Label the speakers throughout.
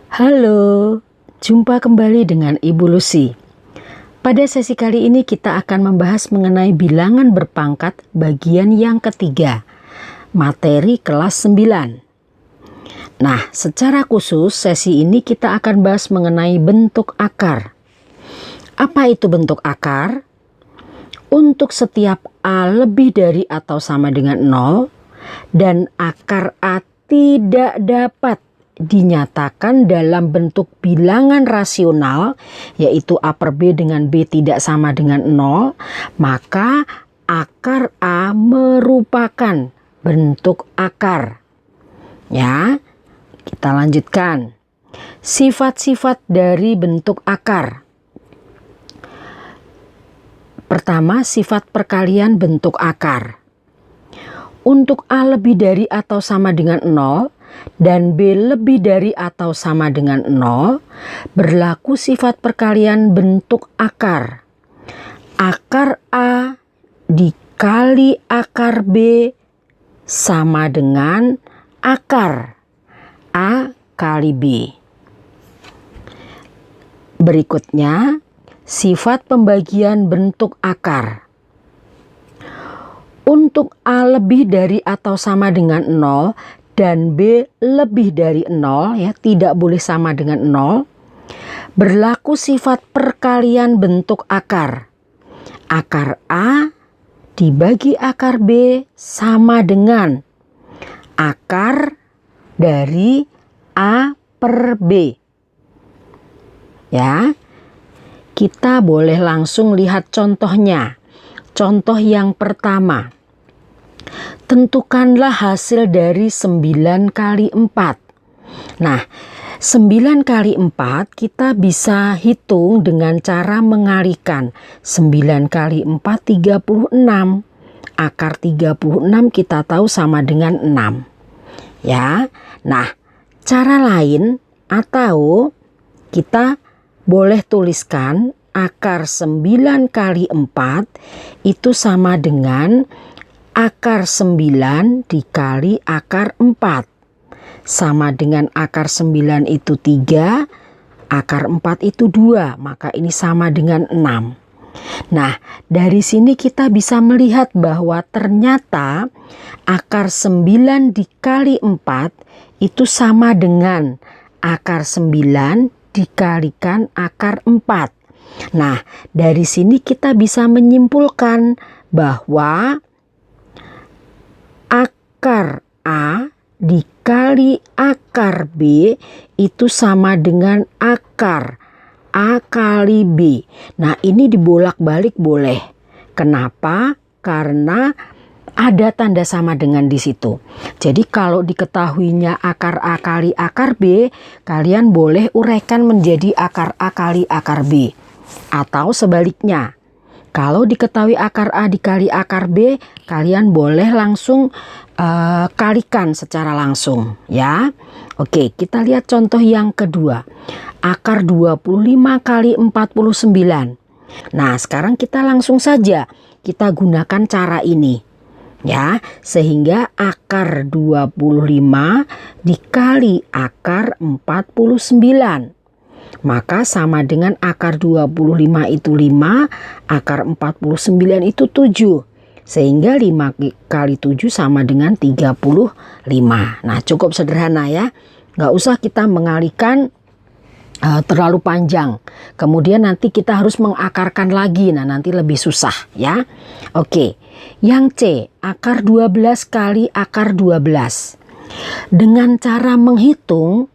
Speaker 1: Halo, jumpa kembali dengan Ibu Lucy. Pada sesi kali ini kita akan membahas mengenai bilangan berpangkat bagian yang ketiga, materi kelas 9. Nah, secara khusus sesi ini kita akan bahas mengenai bentuk akar. Apa itu bentuk akar? Untuk setiap A lebih dari atau sama dengan 0 dan akar A tidak dapat dinyatakan dalam bentuk bilangan rasional, yaitu A per B dengan B tidak sama dengan 0, maka akar A merupakan bentuk akar. Ya, kita lanjutkan. Sifat-sifat dari bentuk akar. Pertama, sifat perkalian bentuk akar. Untuk A lebih dari atau sama dengan 0 dan B lebih dari atau sama dengan 0, berlaku sifat perkalian bentuk akar. Akar A dikali akar B sama dengan akar A kali B. Berikutnya, sifat pembagian bentuk akar. Untuk A lebih dari atau sama dengan 0 dan B lebih dari 0, ya, tidak boleh sama dengan 0, berlaku sifat perkalian bentuk akar. Akar A dibagi akar B sama dengan akar dari A per B. Ya, kita boleh langsung lihat contohnya. Contoh yang pertama. Tentukanlah hasil dari 9 kali 4. Nah, 9 kali 4 kita bisa hitung dengan cara mengalikan. 9 kali 4, 36. Akar 36 kita tahu sama dengan 6. Ya, nah, cara lain atau kita boleh tuliskan akar 9 kali 4 itu sama dengan akar 9 dikali akar 4. Sama dengan akar 9 itu 3, akar 4 itu 2, maka ini sama dengan 6. Nah, dari sini kita bisa melihat bahwa ternyata akar 9 dikali 4 itu sama dengan akar 9 dikalikan akar 4. Nah, dari sini kita bisa menyimpulkan bahwa akar A dikali akar B itu sama dengan akar A kali B. Nah, ini dibolak-balik boleh. Kenapa? Karena ada tanda sama dengan di situ. Jadi kalau diketahuinya akar A kali akar B, kalian boleh uraikan menjadi akar A kali akar B. Atau sebaliknya. Kalau diketahui akar A dikali akar B, kalian boleh langsung kalikan secara langsung, ya. Oke, kita lihat contoh yang kedua. Akar 25 kali 49. Nah, sekarang kita langsung saja kita gunakan cara ini. Ya, sehingga akar 25 dikali akar 49. Maka sama dengan akar 25 itu 5, akar 49 itu 7. Sehingga 5 kali 7 sama dengan 35. Nah, cukup sederhana ya. Nggak usah kita mengalihkan terlalu panjang. Kemudian nanti kita harus mengakarkan lagi. Nah, nanti lebih susah ya. Oke, yang C, akar 12 kali akar 12. Dengan cara menghitung,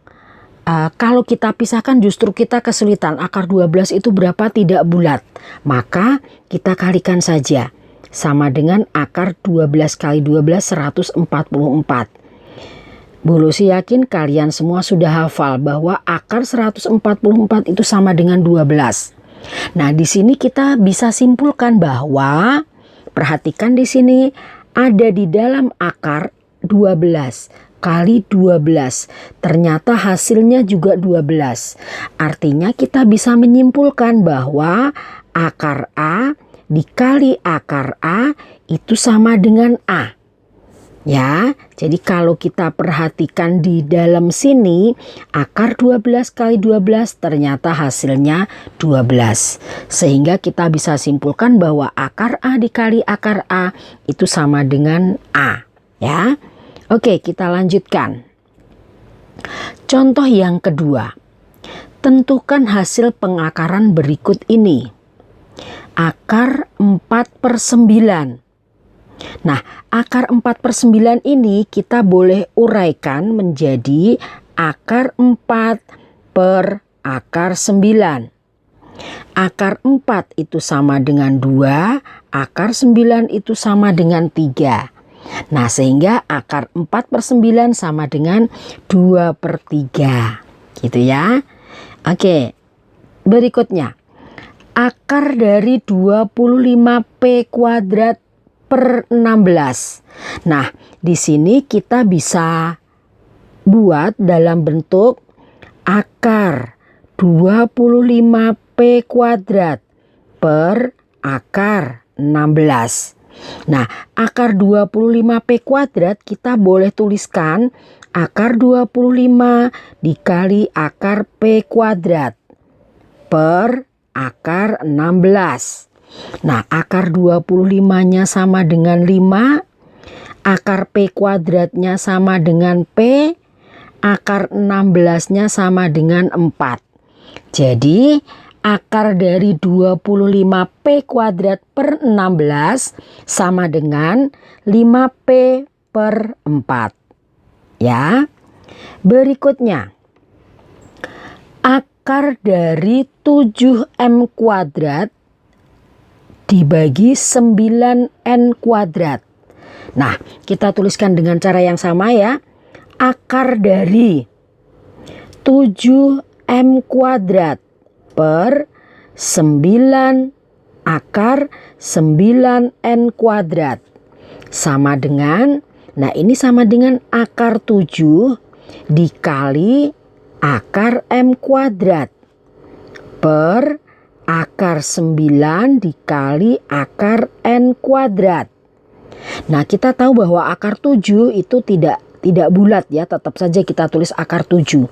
Speaker 1: kalau kita pisahkan justru kita kesulitan. Akar 12 itu berapa tidak bulat. Maka kita kalikan saja. Sama dengan akar 12 kali 12, 144. Bu Lucy yakin kalian semua sudah hafal bahwa akar 144 itu sama dengan 12. Nah, di sini kita bisa simpulkan bahwa, perhatikan di sini ada di dalam akar 12 kali 12. Ternyata hasilnya juga 12. Artinya kita bisa menyimpulkan bahwa akar A dikali akar A itu sama dengan A. Ya, jadi kalau kita perhatikan di dalam sini, akar 12 kali 12 ternyata hasilnya 12. Sehingga kita bisa simpulkan bahwa akar A dikali akar A itu sama dengan A. Ya, oke, kita lanjutkan. Contoh yang kedua, tentukan hasil pengakaran berikut ini. Akar 4/9. Nah, akar 4/9 ini kita boleh uraikan menjadi akar 4 per akar 9. Akar 4 itu sama dengan 2, akar 9 itu sama dengan 3. Nah, sehingga akar 4/9 sama dengan 2/3. Gitu ya. Oke, berikutnya. Akar dari 25P kuadrat per 16. Nah, di sini kita bisa buat dalam bentuk akar 25P kuadrat per akar 16. Nah, akar 25P kuadrat kita boleh tuliskan akar 25 dikali akar P kuadrat per akar 16. Nah, akar 25-nya sama dengan 5, akar P kuadratnya sama dengan P, akar 16-nya sama dengan 4. Jadi, akar dari 25P kuadrat per 16 sama dengan 5P per 4. Ya, berikutnya. Akar dari 7M kuadrat dibagi 9N kuadrat. Nah, kita tuliskan dengan cara yang sama ya. Akar dari 7M kuadrat per 9 akar 9N kuadrat. Sama dengan, nah ini sama dengan akar 7 dikali akar M kuadrat per akar 9 dikali akar N kuadrat. Nah, kita tahu bahwa akar 7 itu tidak bulat ya, tetap saja kita tulis akar 7.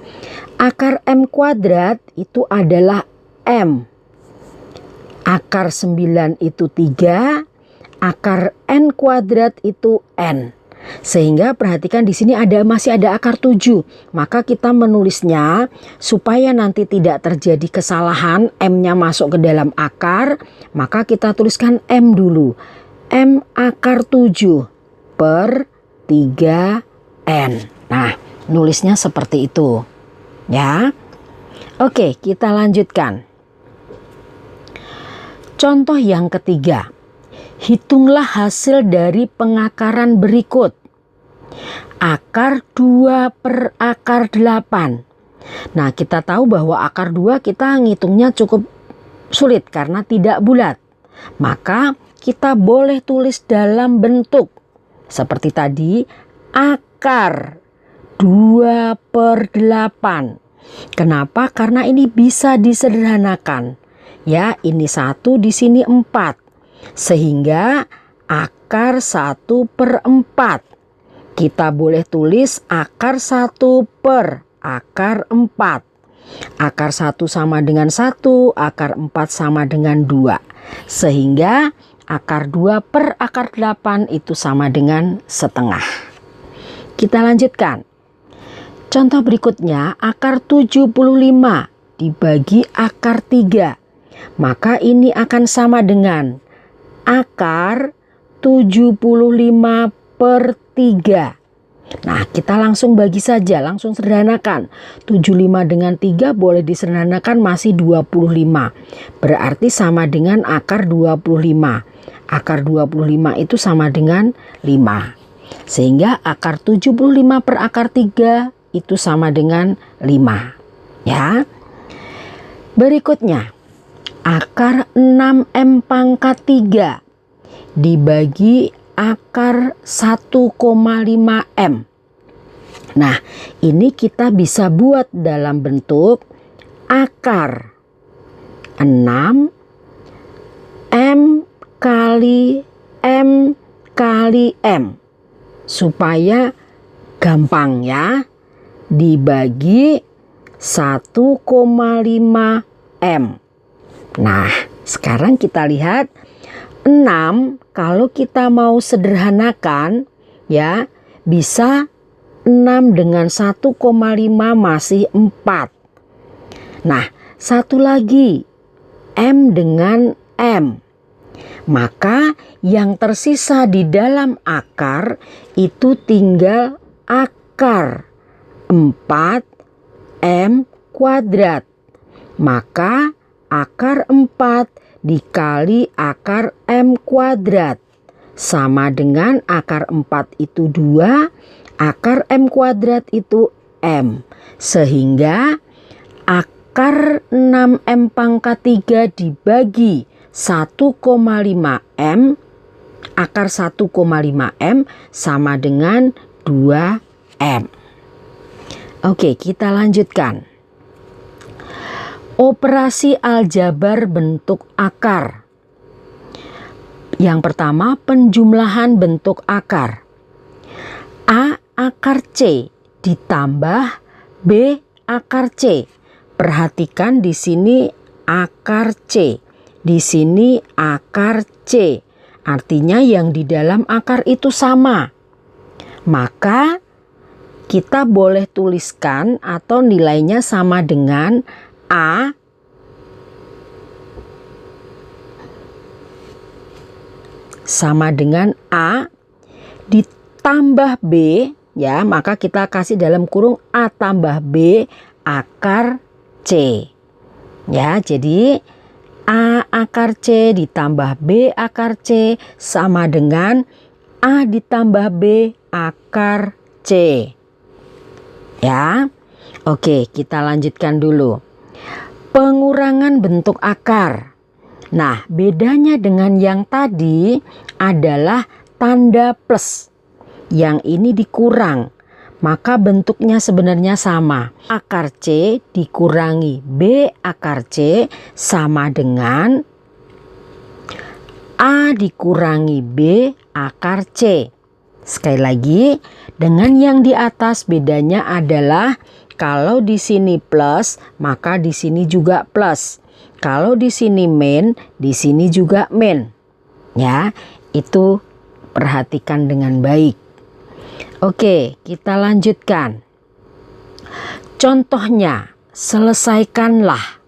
Speaker 1: Akar M kuadrat itu adalah M. Akar 9 itu 3, akar N kuadrat itu N. Sehingga perhatikan di sini masih ada akar 7. Maka kita menulisnya supaya nanti tidak terjadi kesalahan M-nya masuk ke dalam akar, maka kita tuliskan M dulu. M akar 7 per 3N. Nah, nulisnya seperti itu. Ya. Oke, kita lanjutkan. Contoh yang ketiga. Hitunglah hasil dari pengakaran berikut. Akar 2 per akar 8. Nah, kita tahu bahwa akar 2 kita ngitungnya cukup sulit karena tidak bulat. Maka kita boleh tulis dalam bentuk seperti tadi, akar 2 per 8. Kenapa? Karena ini bisa disederhanakan. Ya, ini 1, di sini 4. Sehingga akar 1 per 4. Kita boleh tulis akar 1 per akar 4. Akar 1 sama dengan 1, akar 4 sama dengan 2. Sehingga akar 2 per akar 8 itu sama dengan setengah. Kita lanjutkan. Contoh berikutnya, akar 75 dibagi akar 3. Maka ini akan sama dengan akar 75 per 3. Nah, kita langsung bagi saja, langsung sederhanakan. 75 dengan 3 boleh disederhanakan masih 25. Berarti sama dengan akar 25. Akar 25 itu sama dengan 5. Sehingga akar 75 per akar 3 itu sama dengan 5. Ya. Berikutnya, akar 6M pangkat 3 dibagi akar 1,5M. Nah, ini kita bisa buat dalam bentuk akar 6 M kali M kali M supaya gampang ya. Dibagi 1,5 M. Nah, sekarang kita lihat 6 kalau kita mau sederhanakan ya, bisa 6 dengan 1,5 masih 4. Nah, satu lagi M dengan M. Maka yang tersisa di dalam akar itu tinggal akar 4M kuadrat. Maka akar 4 dikali akar M kuadrat sama dengan akar 4 itu 2, akar M kuadrat itu M. Sehingga akar 6M pangkat 3 dibagi 1,5 M, akar 1,5 M sama dengan 2 M. Oke, kita lanjutkan. Operasi aljabar bentuk akar. Yang pertama, penjumlahan bentuk akar. A akar C ditambah B akar C. Perhatikan di sini akar C, di sini akar C. Artinya yang di dalam akar itu sama. Maka kita boleh tuliskan atau nilainya sama dengan A sama dengan A ditambah B ya, maka kita kasih dalam kurung A tambah B akar C. Ya, jadi A akar C ditambah B akar C sama dengan A ditambah B akar C. Ya. Oke, kita lanjutkan dulu. Pengurangan bentuk akar. Nah, bedanya dengan yang tadi adalah tanda plus. Yang ini dikurang, maka bentuknya sebenarnya sama. Akar C dikurangi B akar C sama dengan A dikurangi B akar C. Sekali lagi, dengan yang di atas bedanya adalah kalau di sini plus, maka di sini juga plus. Kalau di sini min, di sini juga min. Ya, itu perhatikan dengan baik. Oke, kita lanjutkan. Contohnya, selesaikanlah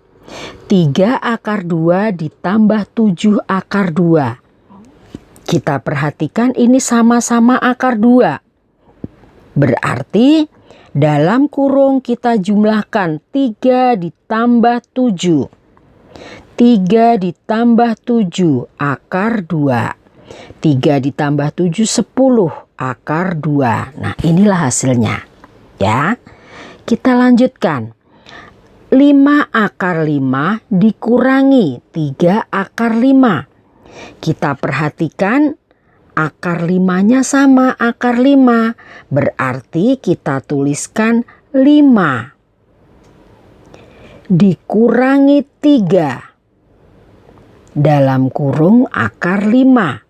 Speaker 1: 3 akar 2 ditambah 7 akar 2. Kita perhatikan ini sama-sama akar 2. Berarti dalam kurung kita jumlahkan 3 ditambah 7. 3 ditambah 7 akar 2. 3 ditambah 7 10 akar 2. Nah, inilah hasilnya. Ya. Kita lanjutkan. 5 akar 5 dikurangi 3 akar 5. Kita perhatikan akar 5-nya sama akar 5. Berarti kita tuliskan 5 dikurangi 3 dalam kurung akar 5.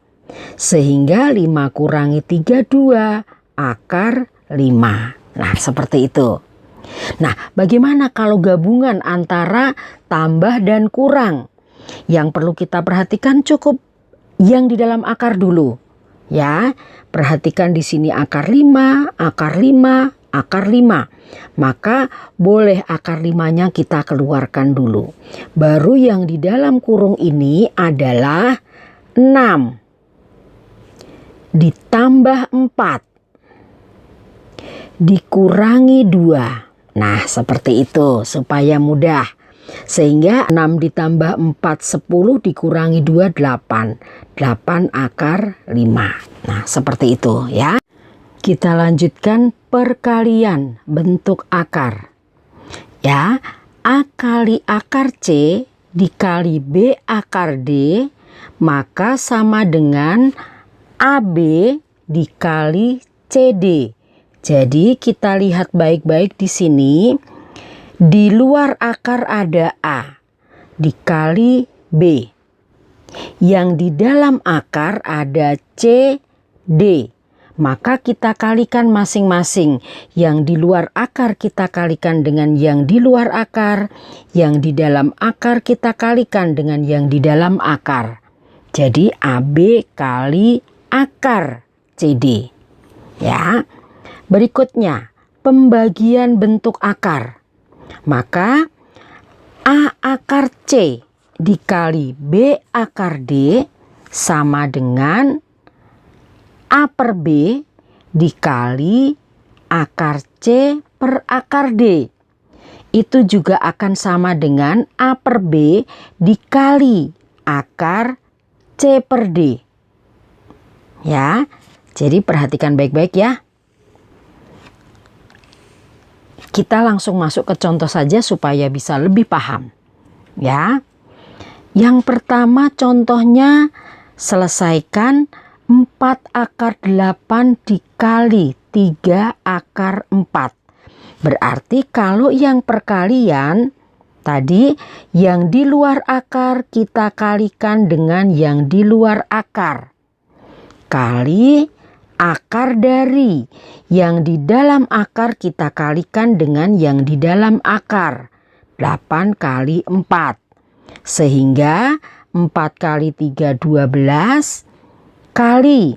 Speaker 1: Sehingga 5 kurangi 3 2 akar 5. Nah, seperti itu. Nah, bagaimana kalau gabungan antara tambah dan kurang? Yang perlu kita perhatikan cukup yang di dalam akar dulu. Ya, perhatikan di sini akar 5, akar 5, akar 5. Maka boleh akar 5-nya kita keluarkan dulu. Baru yang di dalam kurung ini adalah 6 ditambah 4 dikurangi 2. Nah, seperti itu supaya mudah. Sehingga 6 ditambah 4 10 dikurangi 2 8. 8 akar 5. Nah, seperti itu ya. Kita lanjutkan perkalian bentuk akar. Ya, A kali akar C dikali B akar D maka sama dengan AB dikali CD. Jadi kita lihat baik-baik di sini. Di luar akar ada A dikali B. Yang di dalam akar ada C, D. maka kita kalikan masing-masing. Yang di luar akar kita kalikan dengan yang di luar akar, yang di dalam akar kita kalikan dengan yang di dalam akar. Jadi AB kali akar CD. Ya. Berikutnya, pembagian bentuk akar. Maka A akar C dikali B akar D sama dengan A per B dikali akar C per akar D. Itu juga akan sama dengan A per B dikali akar C per D. Ya, jadi perhatikan baik-baik ya. Kita langsung masuk ke contoh saja supaya bisa lebih paham. Ya. Yang pertama contohnya selesaikan 4 akar 8 dikali 3 akar 4. Berarti kalau yang perkalian tadi yang di luar akar kita kalikan dengan yang di luar akar. Kali akar dari yang di dalam akar kita kalikan dengan yang di dalam akar. 8 kali 4. Sehingga 4 kali 3 12 kali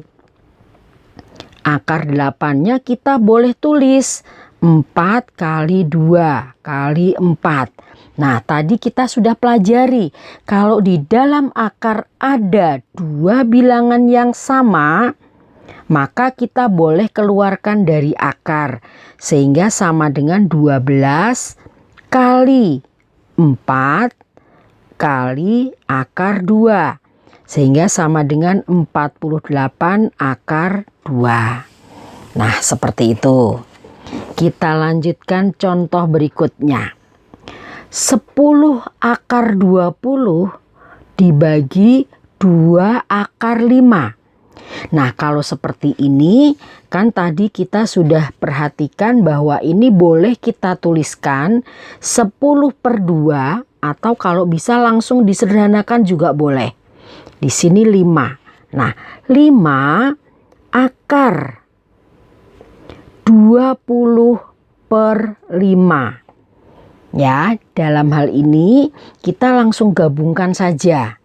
Speaker 1: akar 8-nya kita boleh tulis 4 kali 2 kali 4. Nah, tadi kita sudah pelajari kalau di dalam akar ada 2 bilangan yang sama, maka kita boleh keluarkan dari akar sehingga sama dengan 12 kali 4 kali akar 2 sehingga sama dengan 48 akar 2. Nah, seperti itu. Kita lanjutkan contoh berikutnya. 10 akar 20 dibagi 2 akar 5. Nah, kalau seperti ini kan tadi kita sudah perhatikan bahwa ini boleh kita tuliskan 10 per 2 atau kalau bisa langsung disederhanakan juga boleh. Di sini 5. Nah, 5 akar 20 per 5. Ya, dalam hal ini kita langsung gabungkan saja.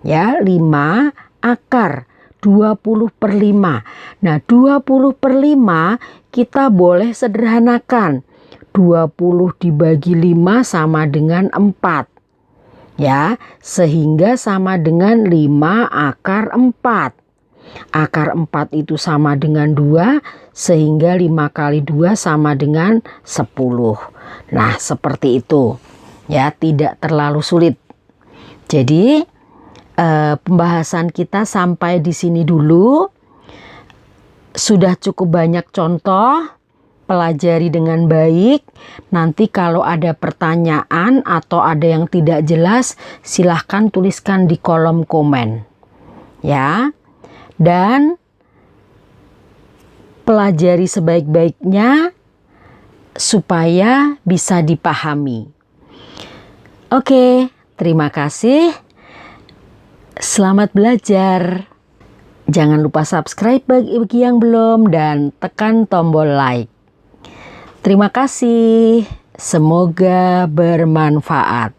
Speaker 1: Ya, 5 akar 20 per 5. Nah, 20 per 5 kita boleh sederhanakan. 20 dibagi 5 sama dengan 4. Ya, sehingga sama dengan 5 akar 4. Akar 4 itu sama dengan 2, sehingga 5 kali 2 sama dengan 10. Nah, seperti itu. Ya, tidak terlalu sulit. Jadi, pembahasan kita sampai di sini dulu. Sudah cukup banyak contoh. Pelajari dengan baik. Nanti kalau ada pertanyaan atau ada yang tidak jelas, silahkan tuliskan di kolom komen. Ya. Dan pelajari sebaik-baiknya supaya bisa dipahami. Oke, terima kasih. Selamat belajar. Jangan lupa subscribe bagi yang belum dan tekan tombol like. Terima kasih. Semoga bermanfaat.